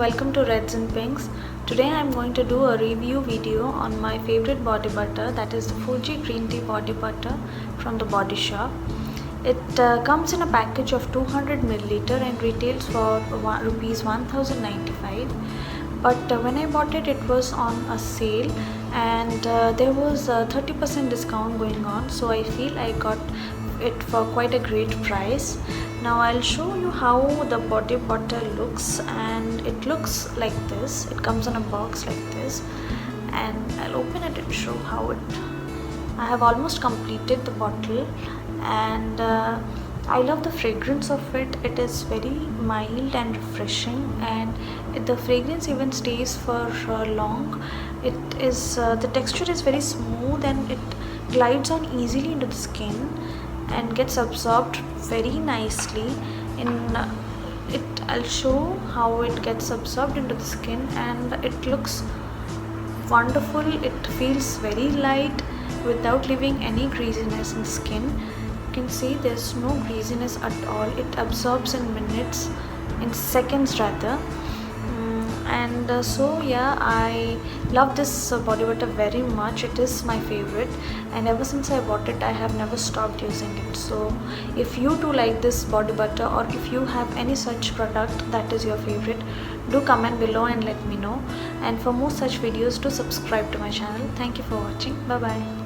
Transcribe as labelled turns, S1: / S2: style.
S1: welcome to Reds and Pinks. Today I am going to do a review video on my favorite body butter, that is the Fuji green tea body butter from the Body Shop. It comes in a package of 200 milliliter and retails for rupees 1095. But when I bought it, it was on a sale and there was a 30% discount going on, so I feel I got it for quite a great price. Now I'll show you how the body butter looks, and it looks like this. It comes in a box like this, and I'll open it and show how it. I have almost completed the bottle, and I love the fragrance of it. It is very mild and refreshing, and the fragrance even stays for long. It is the texture is very smooth and it glides on easily into the skin and gets absorbed very nicely. I'll show how it gets absorbed into the skin, and it looks wonderful. It feels very light without leaving any greasiness in the skin. You can see there's no greasiness at all. It absorbs in minutes, in seconds rather. So yeah, I love this body butter very much. It is my favorite, and ever since I bought it I have never stopped using it. So if you too like this body butter, or if you have any such product that is your favorite, do comment below and let me know. And for more such videos, do subscribe to my channel. Thank you for watching. Bye bye.